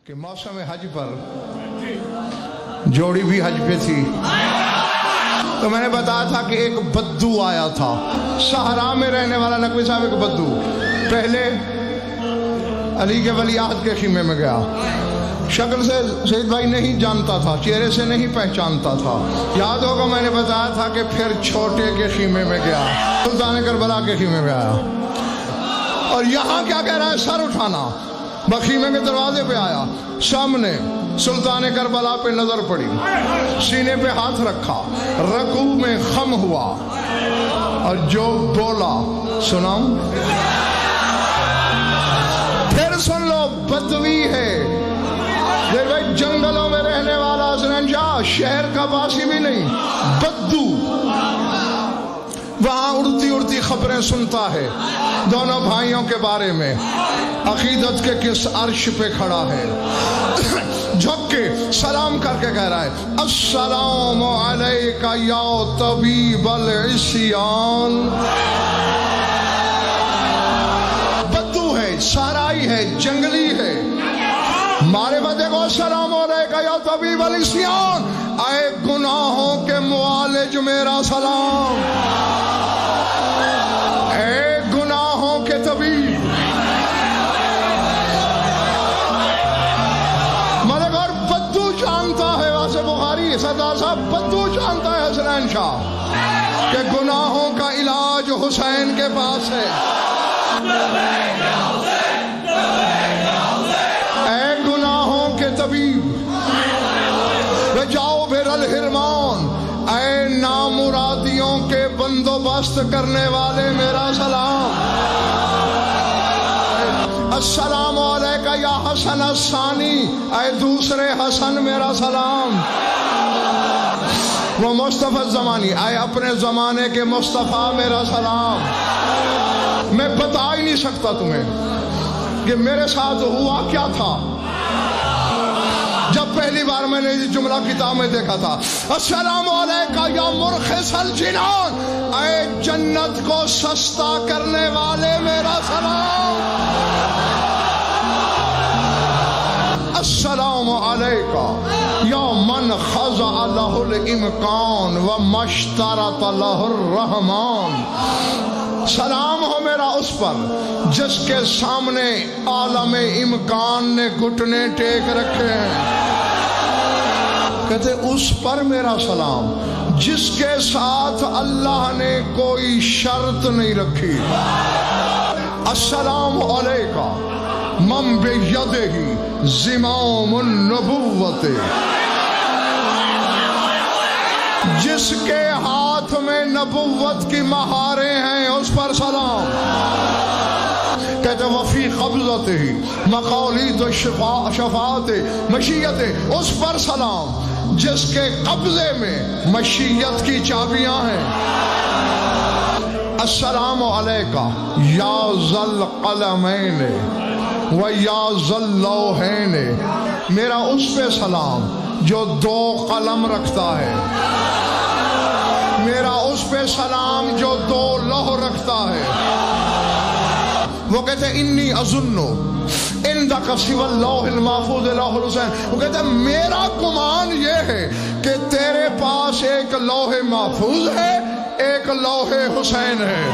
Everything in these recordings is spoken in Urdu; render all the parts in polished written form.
کہ موسم حج پر جوڑی بھی حج پہ تھی تو میں نے بتایا تھا کہ ایک بدو آیا تھا صحرا میں رہنے والا نقوی صاحب، ایک بدو پہلے علی کے ولی عہد کے خیمے میں گیا، شکل سے سید بھائی نہیں جانتا تھا، چہرے سے نہیں پہچانتا تھا، یاد ہوگا میں نے بتایا تھا کہ پھر چھوٹے کے خیمے میں گیا، سلطان کربلا کے خیمے میں آیا، اور یہاں کیا کہہ رہا ہے؟ سر اٹھانا۔ بخیمے کے دروازے پہ آیا، سامنے سلطان کربلا پہ نظر پڑی، سینے پہ ہاتھ رکھا، رکوع میں خم ہوا اور جو بولا سناؤں؟ پھر سن لو، بدوی ہے، دیکھ جنگلوں میں رہنے والا حسنین شاہ، شہر کا باسی بھی نہیں، بدو وہاں اڑتی اڑتی خبریں سنتا ہے دونوں بھائیوں کے بارے میں، عقیدت کے کس عرش پہ کھڑا ہے، جھک کے سلام کر کے کہہ رہا ہے السلام علیکہ یا طبیب العصیان۔ بدو ہے، سارائی ہے، جنگلی ہے، مارے بدے کو السلام علیکہ یا طبیب العصیان، اے گناہوں کے معالج میرا سلام، اے گناہوں کے طبیب۔ ملک اور بدو جانتا ہے، واسے بخاری سردار صاحب، بدو جانتا ہے حسنین شاہ کہ گناہوں کا علاج حسین کے پاس ہے۔ اے گناہوں کے طبیب، جاؤ بھر الحرمان، اے نامرادیوں کے بندوبست کرنے والے میرا سلام، السلام علیکہ یا حسن الثانی، اے دوسرے حسن میرا سلام، وہ مصطفیٰ الزمانی، اے اپنے زمانے کے مصطفیٰ میرا سلام۔ میں بتا ہی نہیں سکتا تمہیں کہ میرے ساتھ ہوا کیا تھا جب پہلی بار میں نے یہ جملہ کتاب میں دیکھا تھا، السلام علیکہ یا مرخص الجنان، اے جنت کو سستا کرنے والے میرا سلام، السلام علیکہ یا من خضع لہ الامکان ومشترط لہ الرحمن، سلام ہو میرا اس پر جس کے سامنے عالم امکان نے گھٹنے ٹیک رکھے ہیں، کہتے اس پر میرا سلام جس کے ساتھ اللہ نے کوئی شرط نہیں رکھی، السلام علیکہ من بیدہ زمام النبوت، جس کے ہاتھ میں نبوت کی مہاریں ہیں اس پر سلام، کہتے وفی قبضت ہی مقالید شفاعت مشیت، اس پر سلام جس کے قبضے میں مشیت کی چابیاں ہیں، السلام علیکہ یا ذل قلمین و یا ذل لوحین، میرا اس پہ سلام جو دو قلم رکھتا ہے، میرا اس پہ سلام جو دو لوح رکھتا ہے، وہ کہتے ہیں انی اظن عندک سوی اللوح المحفوظ لوح الحسین، وہ کہتے ہیں میرا گمان یہ ہے کہ تیرے پاس ایک لوح محفوظ ہے، ایک لوح حسین ہے۔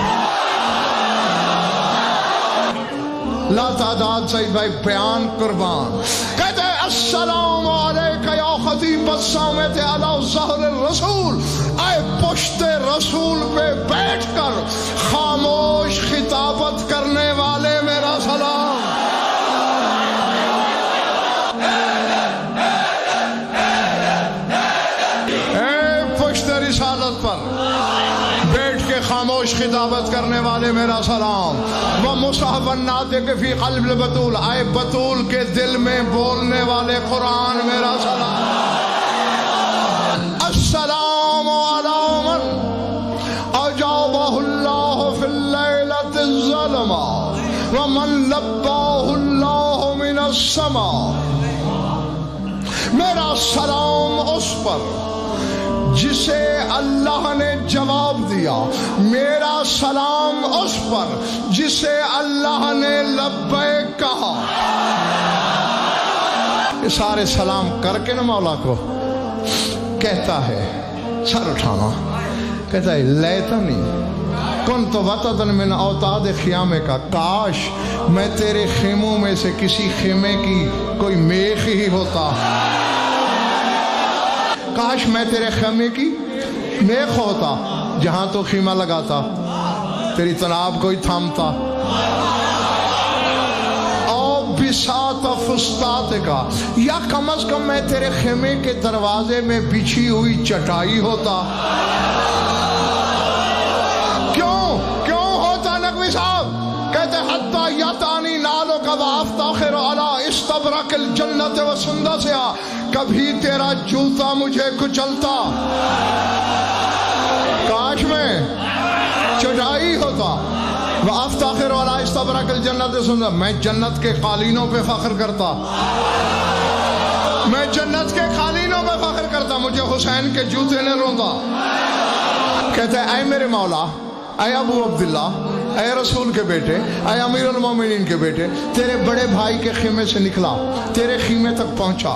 لا تعداد سید بھائی بیان قربان، کہتے ہیں السلام علیکہ یا خطیب الصامت علی ظہر الرسول، اے پشت رسول پہ بیٹھ کر خاموش خطابت کرنے والے میرا سلام، اے پشت رسالت پر بیٹھ کے خاموش خطابت کرنے والے میرا سلام، وہ مصحف الناطق فی قلب البتول، اے بتول کے دل میں بولنے والے قرآن میرا سلام، السلام علی من اجابہ اللہ فی اللیلۃ الظلمہ ومن لباہ اللہ من السماء، میرا سلام اس پر جسے اللہ نے جواب دیا، میرا سلام اس پر جسے اللہ نے لبیک کہا، سارے سلام کر کے نا مولا کو کہتا ہے، سر اٹھانا، کہتا ہے لیتنی کنت وطدا من اوتاد خیامے کا، کاش میں تیرے خیموں میں سے کسی خیمے کی کوئی میخ ہی ہوتا، کاش میں تیرے خیمے کی میخ ہوتا جہاں تو خیمہ لگاتا، تیری تناب کوئی تھامتا، او بساط فستات کا، یا کم از کم میں تیرے خیمے کے دروازے میں بچھی ہوئی چٹائی ہوتا۔ کیوں ہوتا نقوی صاحب؟ کہتے حتی یتانی نالو کا وافتاخر علی استبرق الجنت و سندسیا، کبھی تیرا جوتا مجھے کچلتا، کاش میں چٹائی ہوتا، وافتاخر علی استبرق الجنت و سندسیا، میں جنت کے قالینوں پہ فخر کرتا، میں جنت کے قالینوں پہ فخر کرتا، مجھے حسین کے جوتے نے روندا۔ کہتے ہیں اے میرے مولا، اے ابو عبداللہ، اے رسول کے بیٹے، اے امیر المومنین کے بیٹے، تیرے بڑے بھائی کے خیمے سے نکلا، تیرے خیمے تک پہنچا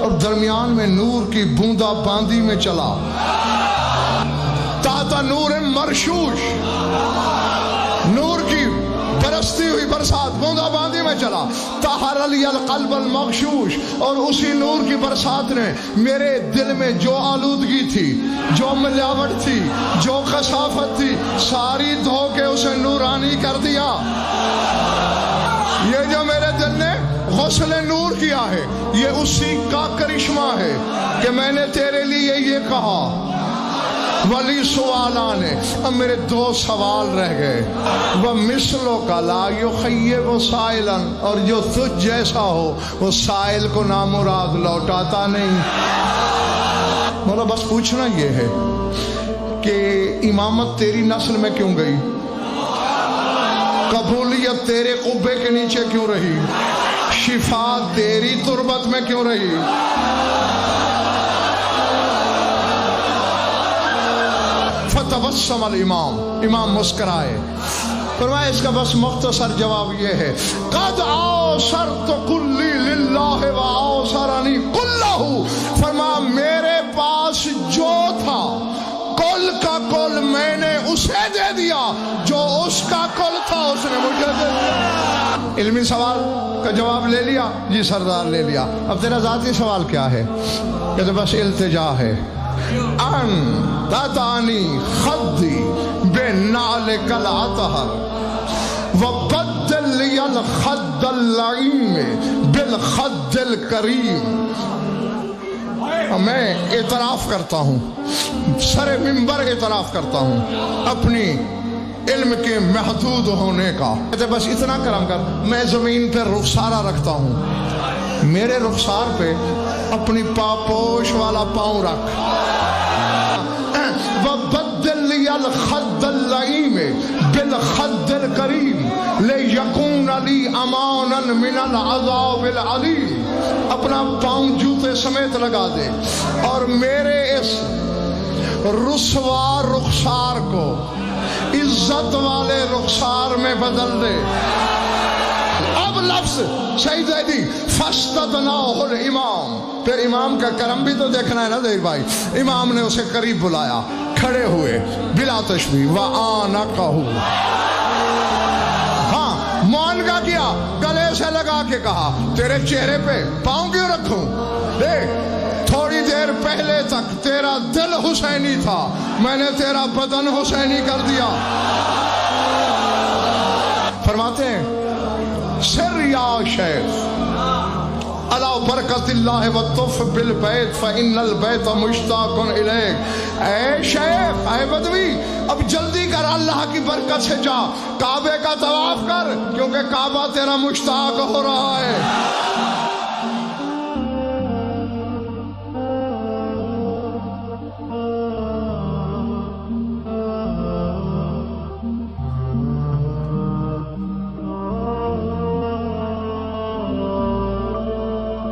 اور درمیان میں نور کی بوندا باندی میں چلا، تاتا نور مرشوش، نور کی برستی ہوئی برسات بوندا باندی میں چلا، طہر لی القلب المغشوش، اور اسی نور کی برسات نے میرے دل میں جو آلودگی تھی، جو ملاوٹ تھی، جو کثافت تھی، ساری دھو کے اسے نورانی کر دیا۔ یہ جو میرے دل نے غسل نور کیا ہے، یہ اسی کا کرشمہ ہے کہ میں نے تیرے لیے یہ کہا۔ ولی سوالان، اب میرے دو سوال رہ گئے، وہ مثلوں کا لا یخیب سائلا، اور جو تجھ جیسا ہو وہ سائل کو نامراد لوٹاتا نہیں۔ مولا بس پوچھنا یہ ہے کہ امامت تیری نسل میں کیوں گئی، قبولیت تیرے قبے کے نیچے کیوں رہی، شفا تیری تربت میں کیوں رہی؟ فتبسم الامام، امام مسکرائے، فرمایا اس کا بس مختصر جواب یہ ہے، قد آثرت کلی للہ و آثرنی کلہ، فرمایا میرے پاس جو تھا کل کا کل میں نے اسے دے دیا، جو اس کا کل تھا اس نے مجھے دے دیا۔ علمی سوال کا جواب لے لیا؟ جی سردار لے لیا۔ اب تیرا ذاتی سوال کیا ہے؟ کہ بس التجا ہے، ان تدانی خدی بنعلک العطہر وبدل لی الخد اللعیم بالخد الکریم۔ میں اعتراف کرتا ہوں، سر منبر اعتراف کرتا ہوں اپنی علم کے محدود ہونے کا۔ کہتے بس اتنا کرم کر، میں زمین پہ رخسارہ رکھتا ہوں، میرے رخسار پہ اپنی پاپوش والا پاؤں رکھ، وَبَدِّلْ لِيَ الْخَدَّ اللَّئِيمِ بِالْخَدِّ الْكَرِيمِ لِيَكُونَ لِي أَمَانًا مِنَ الْعَذَابِ الْعَلِيمِ، اپنا پاؤں جوتے سمیت لگا دے اور میرے اس رسوا رخسار کو عزت والے رخسار میں بدل دے۔ اب لفظ سید دی فاستدناہ الامام، پھر امام کا کرم بھی تو دیکھنا ہے نا ظہیر بھائی۔ امام نے اسے قریب بلایا، کھڑے ہوئے بلا تشبیہ، وآنقہ، ہاں معانقہ کیا، گلے سے لگا کے کہا تیرے چہرے پہ پاؤں کیوں رکھوں؟ دیکھ تھوڑی دیر پہلے تک تیرا دل حسینی تھا، میں نے تیرا بدن حسینی کر دیا۔ فرماتے ہیں سر یا شیخ علی برکت اللہ وطف بالبیت فإن البیت مشتاق الیک، اے شیخ، اے بدوی، اب جلدی کر، اللہ کی برکت سے جا، کعبے کا طواف کر، کیونکہ کعبہ تیرا مشتاق ہو رہا ہے۔